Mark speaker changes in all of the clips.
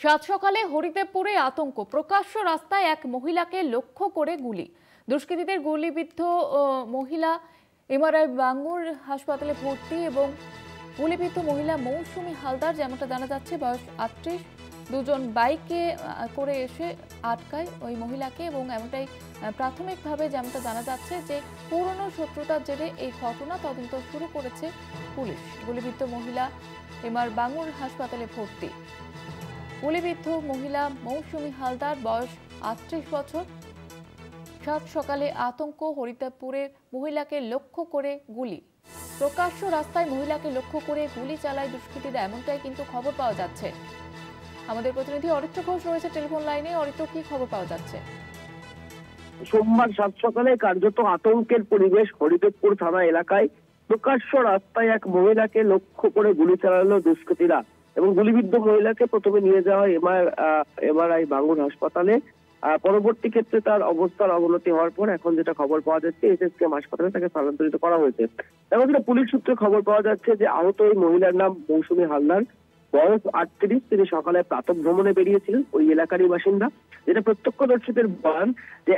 Speaker 1: সাত সকালে হরিদেবপুরে আতঙ্ক, প্রকাশ্য রাস্তায় এক মহিলাকে লক্ষ্য করে গুলি। দুষ্কৃতীদের গুলিবিদ্ধ মহিলা এমআরআই বাঙ্গুর হাসপাতালে ভর্তি এবং গুলিবিদ্ধ মহিলা মৌসুমী হালদার, যেমনটা জানা যাচ্ছে বয়স 38। দুজন বাইকে করে এসে আটকায় ওই মহিলাকে এবং এমনটাই প্রাথমিকভাবে যেমনটা জানা যাচ্ছে যে পুরনো শত্রুতার জেরে এই ঘটনা। তদন্ত শুরু করেছে পুলিশ। গুলিবিদ্ধ মহিলা এমআর বাঙ্গুর হাসপাতালে ভর্তি। গুলিবিদ্ধ মহিলা মৌসুমী হালদার, বয়স 38 বছর। সাত সকালে আতঙ্ক, হরিদেবপুরে মহিলাকে লক্ষ্য করে গুলি। প্রকাশ্য রাস্তায় মহিলাকে লক্ষ্য করে গুলি চালায় দুষ্কৃতীরা, এমনটাই কিন্তু খবর পাওয়া যাচ্ছে। আমাদের প্রতিনিধি অরিত্র ঘোষ রয়েছে টেলিফোন লাইনে। অরিত্র, কি খবর পাওয়া যাচ্ছে?
Speaker 2: সোমবার সাত সকালে কার্যত আতঙ্কের পরিবেশ হরিদেবপুর থানা এলাকায়। প্রকাশ্য রাস্তায় এক মহিলাকে লক্ষ্য করে গুলি চালালো দুষ্কৃতীরা এবং গুলিবিদ্ধ মহিলাকে প্রথমে নিয়ে যাওয়া হয় এমআরআই বাঙ্গুর হাসপাতালে। পরবর্তী ক্ষেত্রে তার অবস্থার অবনতি হওয়ার পর এখন যেটা খবর পাওয়া যাচ্ছে, এসএসকেএম হাসপাতালে তাকে স্থানান্তরিত করা হয়েছে। এবং পুলিশ সূত্রে খবর পাওয়া যাচ্ছে যে আহত ওই মহিলার নাম মৌসুমী হালদার, বয়স 38। তিনি সকালে প্রাতঃ ভ্রমণে বেরিয়েছিলেন, ওই এলাকারই বাসিন্দা। যেটা প্রত্যক্ষদর্শীদের বয়ান যে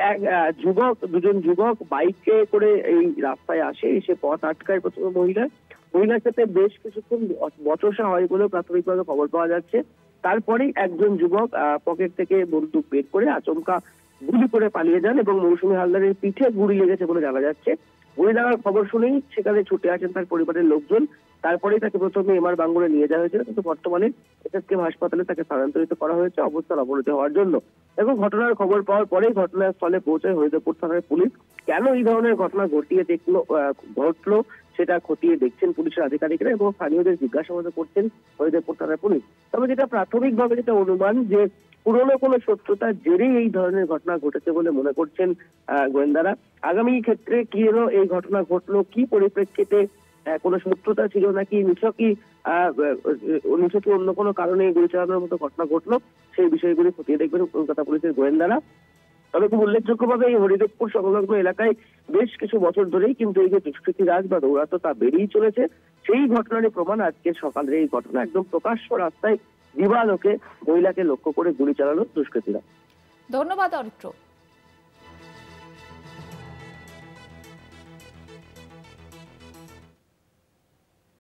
Speaker 2: দুজন যুবক বাইকে করে এই রাস্তায় আসে, এসে পথ আটকায় প্রথমে মহিলার সাথে বেশ কিছুক্ষণ বচসা হয় বলে প্রাথমিকভাবে খবর পাওয়া যাচ্ছে। তারপরেই একজন যুবক পকেট থেকে বন্দুক বের করে আচমকা গুলি করে পালিয়ে যান এবং মৌসুমী হালদারের পিঠে গুলি লেগেছে বলে জানা যাচ্ছে। গুলি লাগার খবর শুনেই সেখানে ছুটে আসেন তার পরিবারের লোকজন। তারপরেই তাকে প্রথমে এমআর বাঙ্গুরে নিয়ে যাওয়া হয়েছিল, কিন্তু বর্তমানে এসএসকেএম হাসপাতালে তাকে স্থানান্তরিত করা হয়েছে অবস্থার অবনতি হওয়ার জন্য। এবং ঘটনার খবর পাওয়ার পরেই ঘটনাস্থলে পৌঁছায় হরিদেবপুর থানার পুলিশ। কেন এই ধরনের ঘটনা ঘটলো সেটা খতিয়ে দেখছেন পুলিশের আধিকারিকরা এবং স্থানীয়দের জিজ্ঞাসাবাদ করছেন হরিদেবপুর থানার পুলিশ। তবে যেটা প্রাথমিকভাবে যেটা অনুমান, যে পুরনো কোনো শত্রুতার জেরেই এই ধরনের ঘটনা ঘটেছে বলে মনে করছেন গোয়েন্দারা। আগামী ক্ষেত্রে কি হলো, এই ঘটনা ঘটলো কি পরিপ্রেক্ষিতে, কোনো শত্রুতা ছিল নাকি নিছকই অন্য কোনো কারণে গুলি চালানোর মতো ঘটনা ঘটলো, সেই বিষয়গুলি খতিয়ে দেখবেন কলকাতা পুলিশের গোয়েন্দারা। তবে খুব উল্লেখযোগ্যভাবে এই হরিদেবপুর সংলগ্ন এলাকায় বেশ কিছু বছর ধরেই কিন্তু এই যে দুষ্কৃতি রাজ বা দৌরাত্ম তা বেড়েই চলেছে। সেই ঘটনারই প্রমাণ আজকে সকালের এই ঘটনা। একদম প্রকাশ্য রাস্তায় দিবালোকে মহিলাকে লক্ষ্য করে গুলি চালানো দুষ্কৃতীরা।
Speaker 1: ধন্যবাদ অরিত্র।